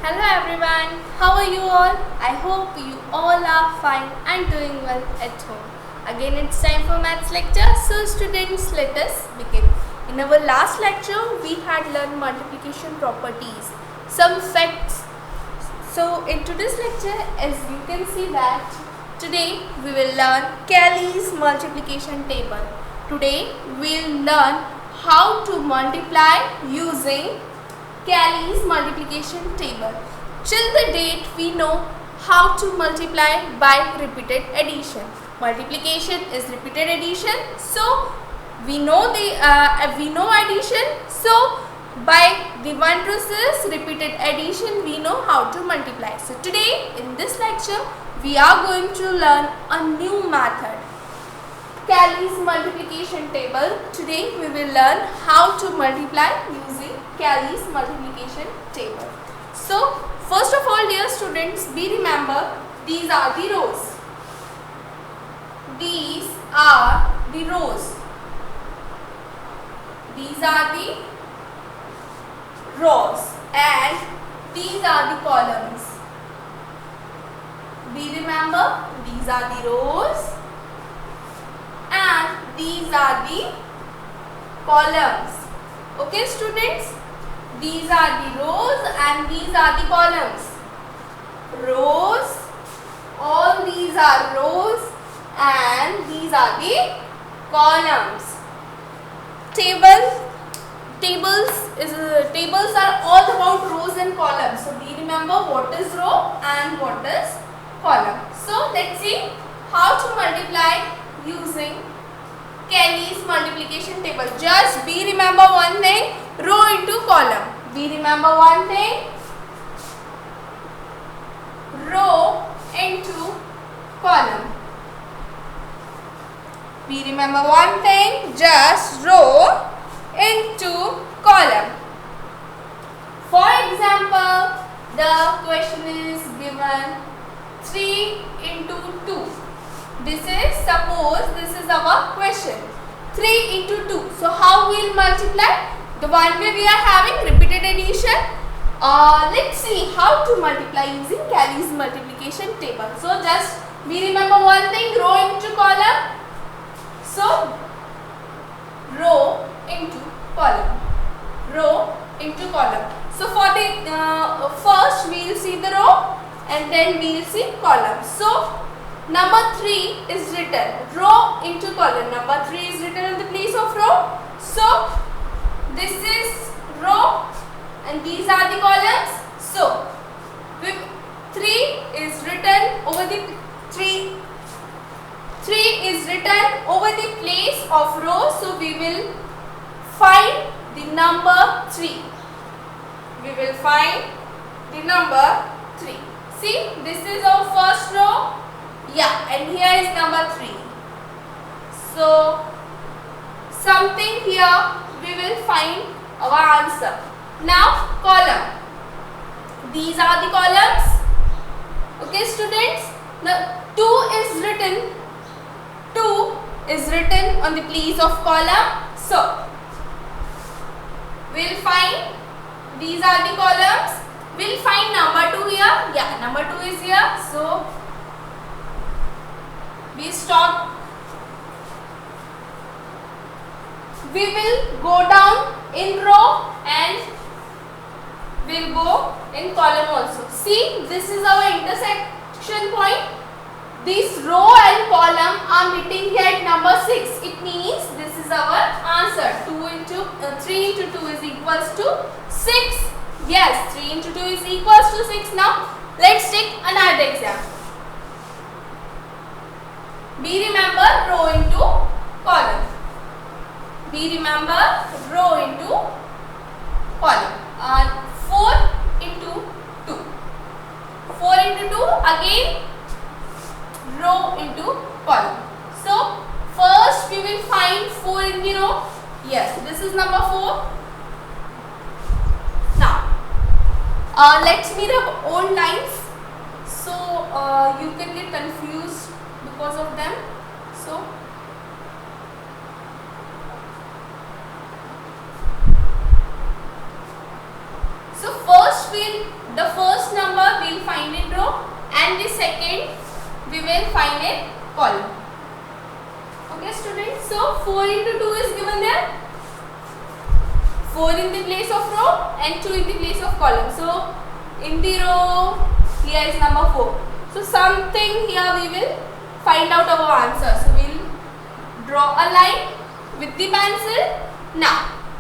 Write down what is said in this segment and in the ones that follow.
Hello everyone, how are you all? I hope you all are fine and doing well at home. Again it's time for maths lecture, so students let us begin. In our last lecture we had learned multiplication properties, some facts. So in today's lecture, as you can see that today we will learn Kelly's multiplication table. Today we will learn how to multiply using Kelly's multiplication table. Till the date we know how to multiply by repeated addition. Multiplication is repeated addition, so we know addition. So by the one process repeated addition we know how to multiply. So today in this lecture we are going to learn a new method, Kelly's multiplication table. Today we will learn how to multiply using Kelly's multiplication table. So first of all, dear students, remember these are the rows. These are the rows. These are the rows and these are the columns. Remember these are the rows and these are the columns. Okay students, these are the rows and these are the columns. Rows, all these are rows and these are the columns. Tables are all about rows and columns. So remember what is row and what is column. So let's see how to multiply using Kelly's multiplication table. Just remember one thing, row into column. Remember one thing, row into column. Remember one thing, just row into column. For example, the question is given 3 into 2. Suppose this is our question, 3 into 2. So how we will multiply? The one way we are having repeated addition. Let's see how to multiply using Kelly's multiplication table. So just remember one thing, row into column. So row into column. Row into column. So for the first we will see the row and then we will see column. So number 3 is written, row into column. Number 3 is written in the place of row. So this is row and these are the columns. So 3 is written over the 3 is written over the place of row. So we will find the number 3. We will find the number 3. See, this is our first row. Yeah, and here is number 3. So something here we will find our answer. Now column. These are the columns. Okay students. Now 2 is written. 2 is written on the place of column. So we'll find these are the columns. We'll find number 2 here. Yeah, number 2 is here. So we stop. We will go down in row and we'll go in column also. See, this is our intersection point. This row and column are meeting here at number 6. It means this is our answer. 3 into 2 is equals to 6. Yes, 3 into 2 is equals to 6. Now let's take another example. Remember row into column. Remember row into column. 4 into 2. 4 into 2 again row into column. So first we will find 4 in the row. Yes, this is number 4. Now let's meet up old lines. So you can get confused because of them. So first we'll the first number we will find in row and the second we will find in column. Okay students, so 4 into 2 is given there. 4 in the place of row and 2 in the place of column. So in the row here is number 4. So something here we will find out our answer. So we will draw a line with the pencil. Now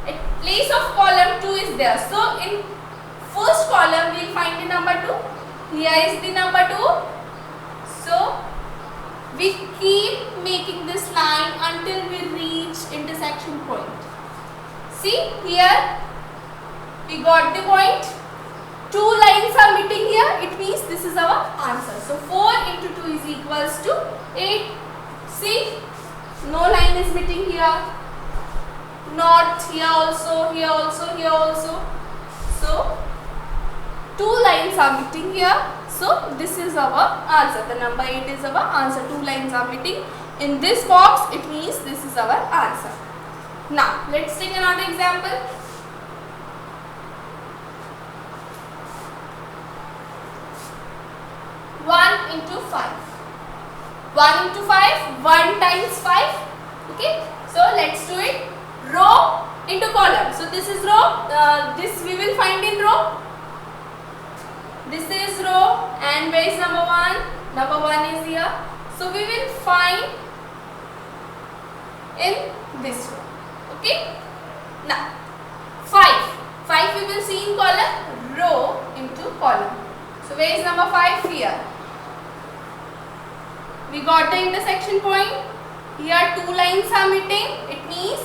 at place of column 2 is there. So in first column we will find the number 2. Here is the number 2. So we keep making this line until we reach intersection point. See here we got the point. 2 lines are meeting here. It means this is our answer. So 4 into 2 is equals to 8. See, no line is meeting here. Not here also, here also, here also. So 2 lines are meeting here. So this is our answer. The number 8 is our answer. 2 lines are meeting in this box. It means this is our answer. Now let's take another example. 1 into 5. 1 into 5, 1 times 5. Okay. So let's do it. Row into column. So this is row. This we will find in row. This is row and where is number 1? Number 1 is here. So we will find in this row. Okay. Now 5. 5 we will see in column. Row into column. So where is number 5? Here. We got the intersection point. Here 2 lines are meeting. It means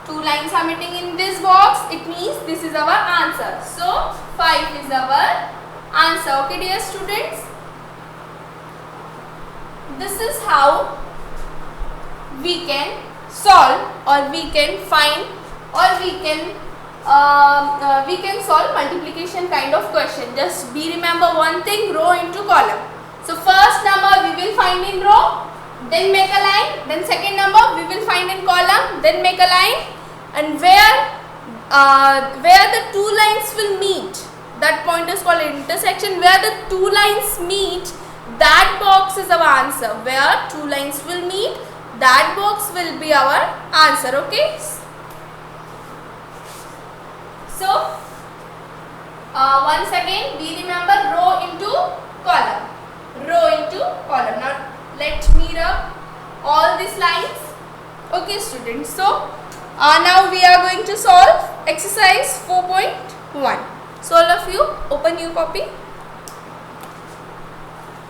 2 lines are meeting in this box. It means this is our answer. So 5 is our answer. Okay dear students. This is how we can solve or we can find or we can solve multiplication kind of question. Just be remember one thing, row into column. So first number we will find in row, then make a line, then second number we will find in column, then make a line, and where the 2 lines will meet, that point is called intersection. Where the 2 lines meet, that box is our answer. Where 2 lines will meet, that box will be our answer. Okay. So once again we remember row into column. Row into column. Now let me rub all these lines. Okay students. So now we are going to solve exercise 4.1. So all of you open your copy.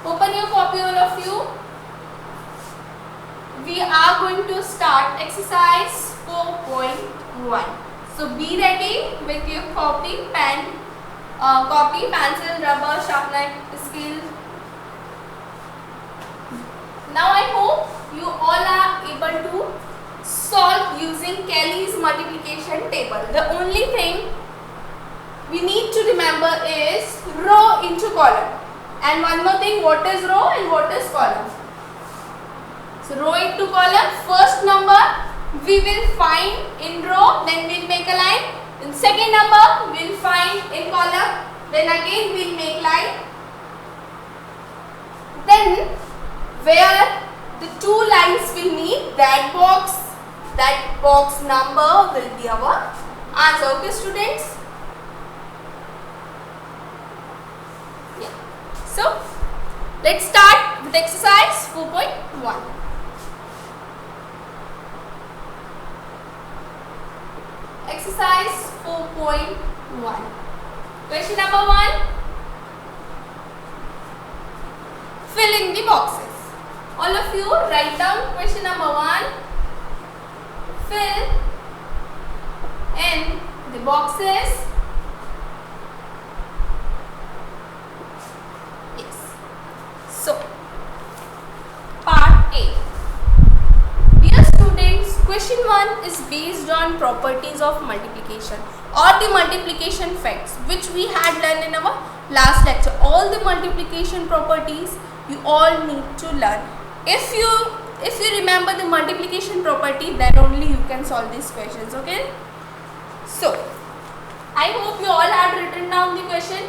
Open your copy all of you. We are going to start exercise 4.1. So be ready with your copy, pen, pencil, rubber, sharpener, scale. Now I hope you all are able to solve using Kelly's multiplication table. The only thing we need to remember is row into column. And one more thing, what is row and what is column? So row into column, first number we will find in row, then we will make a line. Then second number we will find in column, then again we will make line. Then where the 2 lines will meet, that box number will be our answer. Okay students? Yeah. So let's start with exercise 4.1. Exercise 4.1. Question number 1. Fill in the boxes. All of you write down question number 1. Fill in the boxes. Yes. So, part A. Dear students, question 1 is based on properties of multiplication or the multiplication facts which we had learned in our last lecture. All the multiplication properties you all need to learn. If you remember the multiplication property, then only you can solve these questions. Okay. So I hope you all had written down the question.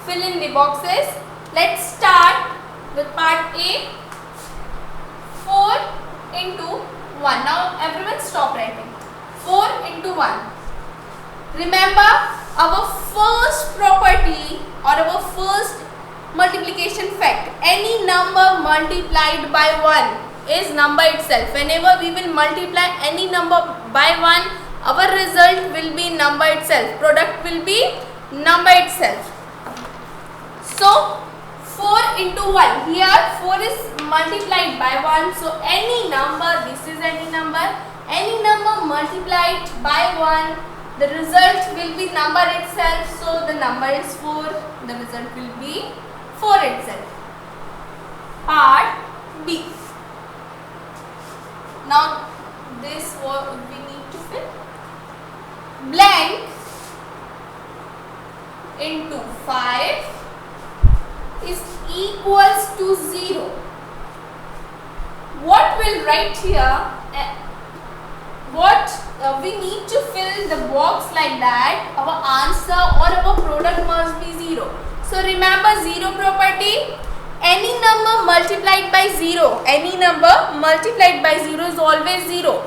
fill in the boxes. Let's start with part A. 4 into 1. Now everyone stop writing. 4 into 1. Remember our first property or our first multiplication fact. Any number multiplied by 1 is number itself. Whenever we will multiply any number by 1, our result will be number itself. Product will be number itself. So 4 into 1. Here 4 is multiplied by 1. So any number, this is any number multiplied by 1, the result will be number itself. So the number is 4. The result will be 4 itself. Part B. Now this we need to fill. Blank into 5 is equals to 0. What we'll write here, we need to fill the box like that. Our answer or our product must be 0. So remember 0 property. Any number multiplied by 0, is always 0.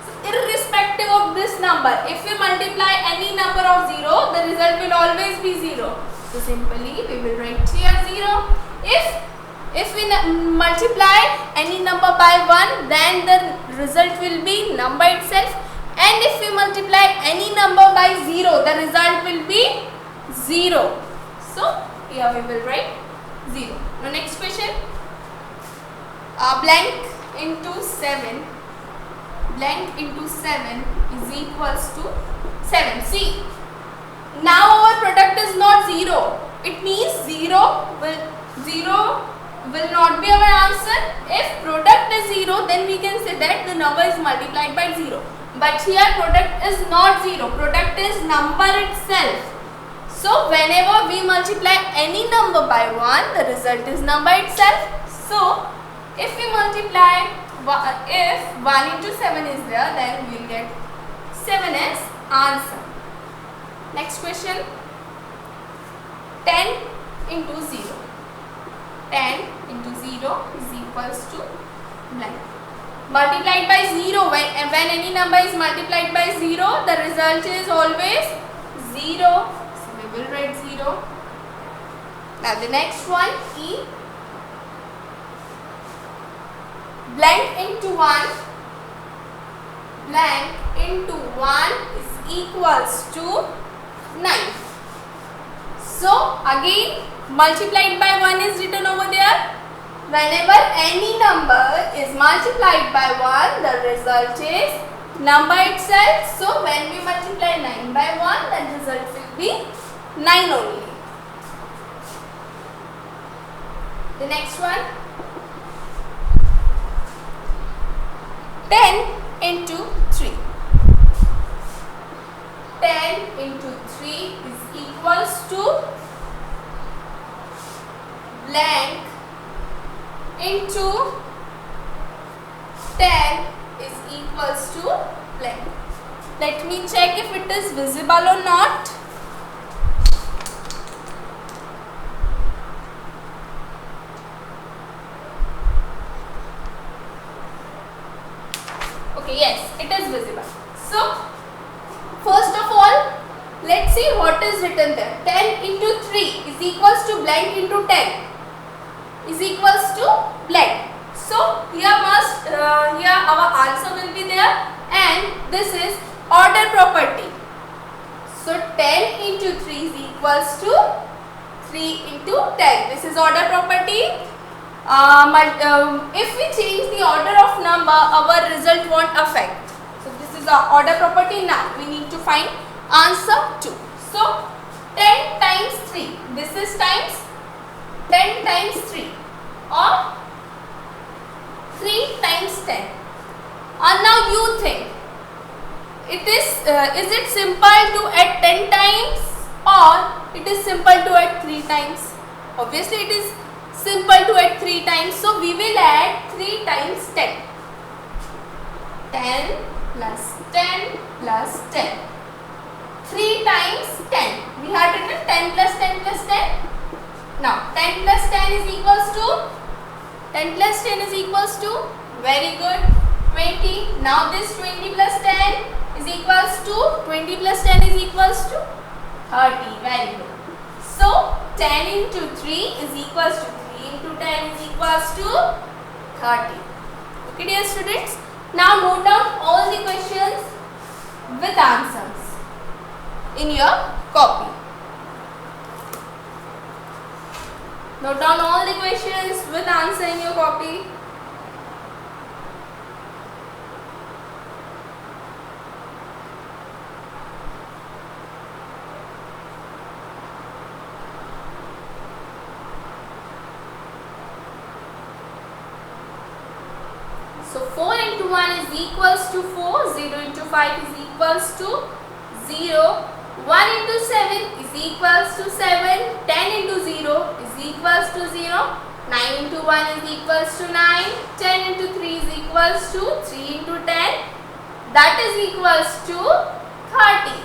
So irrespective of this number, if we multiply any number of 0, the result will always be 0. So simply we will write here 0. If we multiply any number by 1, then the result will be number itself. And if we multiply any number by 0, the result will be 0. So here we will write 0. Now next question. Blank into 7. Blank into 7 is equals to 7. See, now our product is not 0. It means 0 will not be our answer. If product is 0, then we can say that the number is multiplied by 0. But here product is not 0. Product is number itself. So whenever we multiply any number by 1, the result is number itself. So if we multiply, if 1 into 7 is there, then we will get 7 as answer. Next question. 10 into 0. 10 into 0 is equals to blank. Multiplied by 0. When any number is multiplied by 0, the result is always 0. So we will write 0. Now the next one, E. Blank into 1. Blank into 1 is equals to 9. So again multiplied by 1 is written over there. Whenever any number is multiplied by 1, the result is number itself. So when we multiply 9 by 1, the result will be 9 only. The next one. 10 into 3. 10 into 3 is equals to blank into 10 is equals to blank. Let me check if it is visible or not. Okay, yes, it is visible. So first of all, let's see what is written there. 10 into 3 is equals to blank into 10 is equals to blank. So here our answer will be there, and this is order property. So 10 into 3 is equals to 3 into 10. This is order property. If we change the order of number, our result won't affect. So this is our order property. Now we need to find answer 2. So 10 times 3. This is times 10 times 3 or 3 times 10. And now you think, is it simple to add 10 times or it is simple to add 3 times? Obviously it is simple to add 3 times. So we will add 3 times 10. 10 plus 10 plus 10. 3 times 10. We had written 10 plus 10 plus 10. Now 10 plus 10 is equals to 10 plus 10 is equals to, very good, 20. Now this 20 plus 10 is equals to 20 plus 10 is equals to 30. Very good. So 10 into 3 is equals to 3 into 10 is equals to 30. Okay, dear students. Now note down all the questions with answers in your copy. Note down all the questions with answer in your copy. So 4 into 1 is equals to 4, 0 into 5 is equals to 0, 1 into 7 is equals to 7, 10 into 0 is equals to 0, 9 into 1 is equals to 9, 10 into 3 is equals to 3 into 10, that is equals to 30.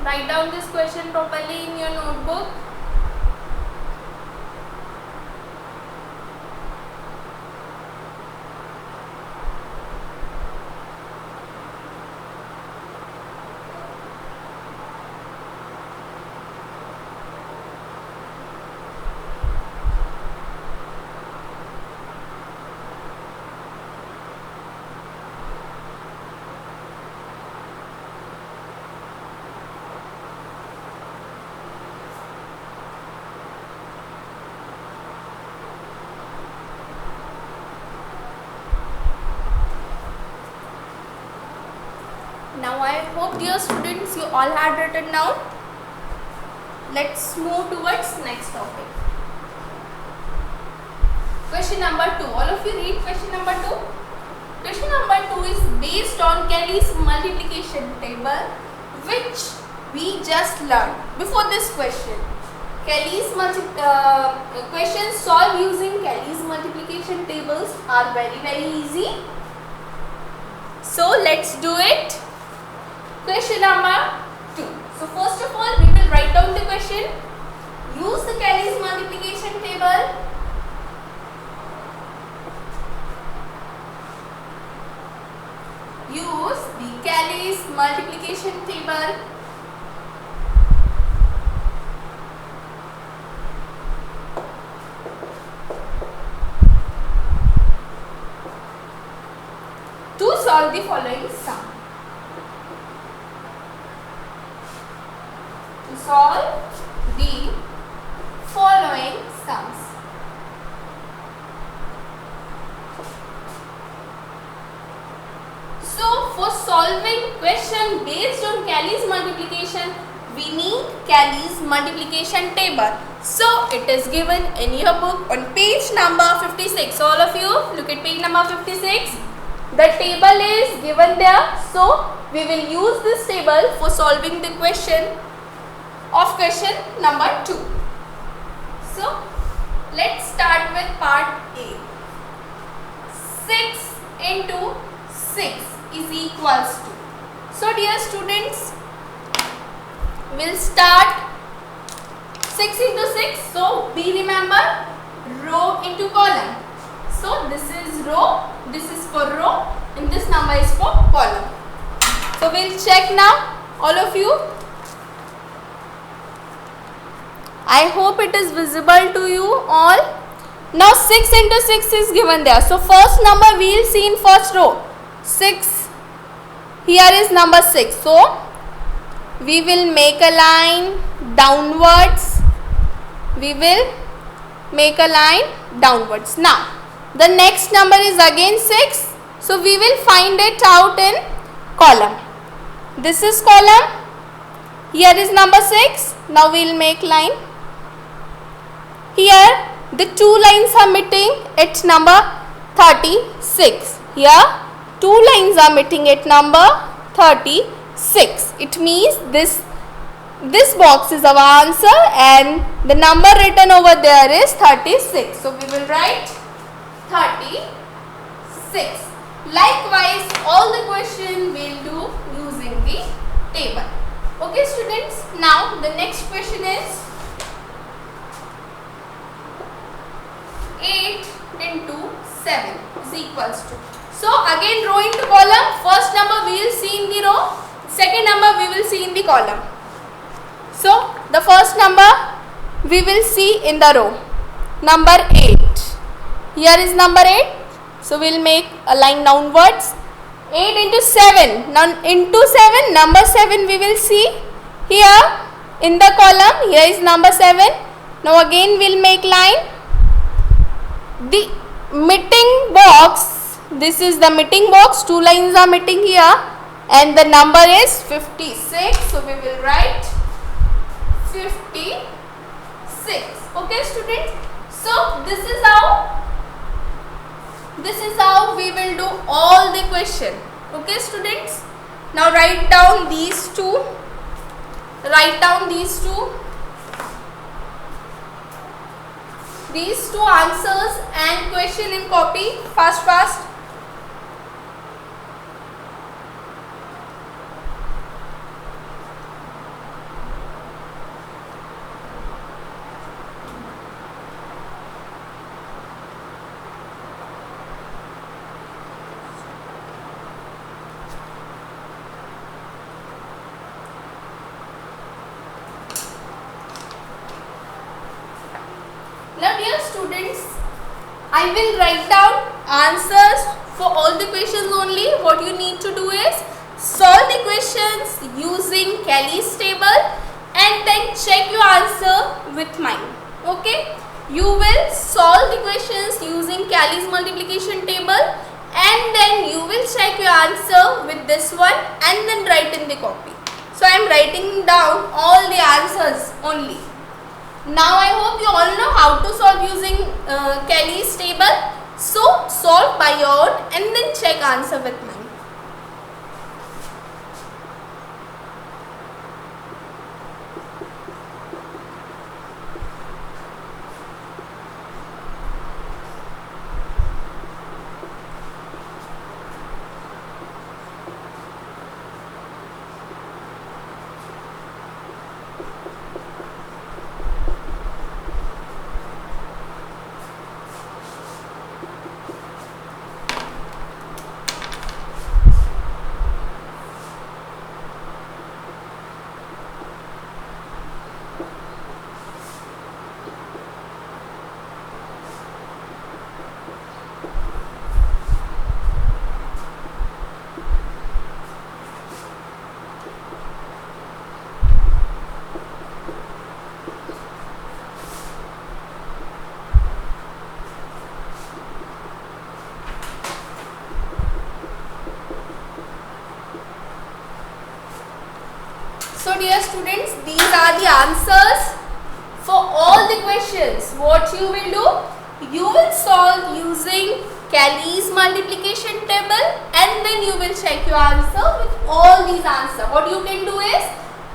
Write down this question properly in your notebook. Now I hope, dear students, you all had written down. Let's move towards next topic. Question number 2. All of you read question number 2. Question number 2 is based on Kelly's multiplication table, which we just learned before this question. Kelly's questions solved using Kelly's multiplication tables are very easy. So let's do it. Question number 2. So first of all, we will write down the question. Use the Kelly's multiplication table. Use the Kelly's multiplication table. To solve the following sum. To solve the following sums. So for solving question based on Kelly's multiplication, we need Kelly's multiplication table. So it is given in your book on page number 56. All of you look at page number 56. The table is given there. So we will use this table for solving the question of question number 2. So let's start with part A. 6 into 6 is equals to. So dear students, we'll start 6 into 6. So we remember row into column. So this is row, this is for row, and this number is for So we'll check now, all of you. I hope it is visible to you all. Now 6 into 6 is given there. So first number we will see in first row. 6. Here is number 6. So we will make a line downwards. We will make a line downwards. Now the next number is again 6. So we will find it out in column. This is column. Here is number 6. Now we will make line. Here the two lines are meeting at number 36. Here two lines are meeting at number 36. It means this box is our answer and the number written over there is 36. So we will write 36. Likewise, all the question we will do using the table. Okay students, now the next question is 8 into 7 is equals to. So again row into column. First number we will see in the row, second number we will see in the column. So the first number we will see in the row, number 8. Here is number 8. So we will make a line downwards. 8 into 7. Now into 7, number 7 we will see here in the column. Here is number 7. Now again we will make line. The meeting box, this is the meeting box, two lines are meeting here and the number is 56. So we will write 56. Okay students, so this is how we will do all the question. Okay students, now write down these two. These two answers and question in copy fast. Now dear students, I will write down answers for all the questions only. What you need to do is solve the questions using Kelly's table and then check your answer with mine. Okay, you will solve the questions using Kelly's multiplication table and then you will check your answer with this one and then write in the copy. So I am writing down all the answers only. Now I hope you all know how to solve using Kelly's table. So solve by your own and then check answer with mine. So dear students, these are the answers for all the questions. What you will do? You will solve using Kelly's multiplication table and then you will check your answer with all these answers. What you can do is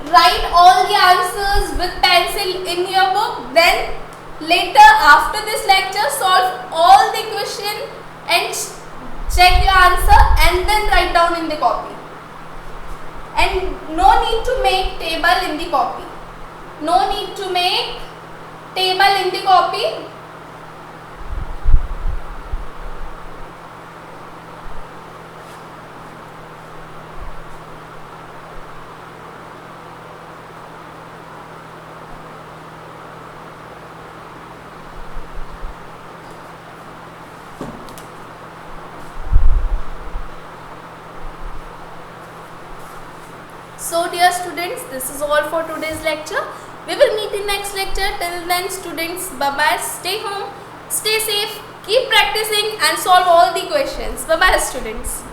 write all the answers with pencil in your book. Then later after this lecture solve all the question and check your answer and then write down in the copy. And no need to make table in the copy. No need to make table in the copy. So dear students, this is all for today's lecture. We will meet in next lecture. Till then students, bye bye. Stay home, stay safe, keep practicing and solve all the questions. Bye bye students.